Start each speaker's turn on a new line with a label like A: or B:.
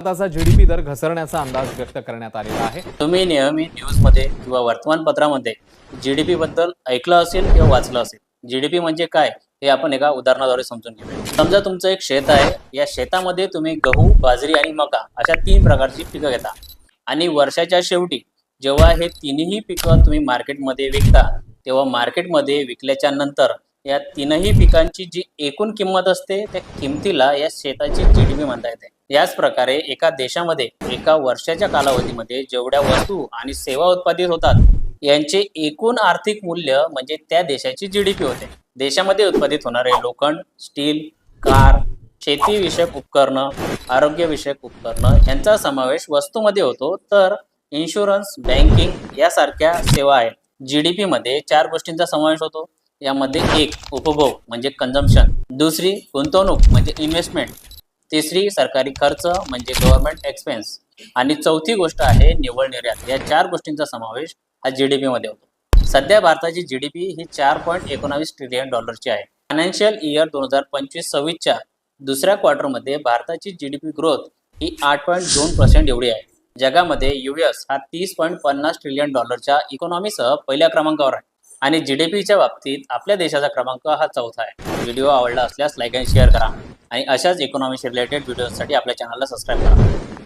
A: भारताचा जीडीपी दर घसरण्याचा अंदाज व्यक्त करण्यात आलेला आहे।
B: तुम्ही नेहमी न्यूजमध्ये किंवा वर्तमानपत्रामध्ये जीडीपी बद्दल ऐकलं असेल किंवा वाचलं असेल। जीडीपी म्हणजे काय हे आपण एका उदाहरणाद्वारे समजून घेऊया। समजा तुमचं एक शेत आहे, या शेतामध्ये तुम्ही गहू, बाजरी आणि मका अशा 3 प्रकारची पिकं घेता आणि वर्षाच्या शेवटी जेव्हा हे तिन्ही पिकं तुम्ही मार्केटमध्ये विकता, तेव्हा मार्केटमध्ये विकल्याच्या नंतर या तीनही पिकांची जी एकूण किंमत असते त्या किमतीला या शेताची जीडीपी म्हणता येते। याच प्रकारे एका देशामध्ये एका वर्षाच्या कालावधीमध्ये जेवढ्या वस्तू आणि सेवा उत्पादित होतात यांचे एकूण आर्थिक मूल्य म्हणजे त्या देशाची जीडीपी होते। देशामध्ये उत्पादित होणारे लोखंड, स्टील, कार, शेतीविषयक उपकरणं, आरोग्यविषयक उपकरणं यांचा समावेश वस्तूमध्ये होतो। तर इन्शुरन्स, बँकिंग यासारख्या सेवा आहेत। जीडीपी मध्ये 4 गोष्टींचा समावेश होतो। यामध्ये एक उपभोग म्हणजे कन्झम्पशन, दुसरी गुंतवणूक म्हणजे इन्व्हेस्टमेंट, तिसरी सरकारी खर्च म्हणजे गव्हर्नमेंट एक्सपेन्स आणि चौथी गोष्ट आहे निव्वळ निर्यात। या 4 गोष्टींचा समावेश हा जीडीपी मध्ये होतो। सध्या भारताची जीडीपी ही 4.19 ट्रिलियन डॉलरची आहे। फायनान्शियल इयर 2025-26च्या दुसऱ्या क्वार्टरमध्ये भारताची जीडीपी ग्रोथ ही 8.2% एवढी आहे। जगामध्ये यूएस हा 30.50 ट्रिलियन डॉलरच्या इकॉनॉमीसह पहिल्या क्रमांकावर आहे आणि जीडीपीच्या बाबतीत आपल्या देशाचा क्रमांक हा चौथा आहे। व्हिडिओ आवडला असल्यास लाईक आणि शेअर करा आणि अशाच इकॉनॉमीशी रिलेटेड व्हिडिओसाठी आपल्या चॅनलला सबस्क्राईब करा।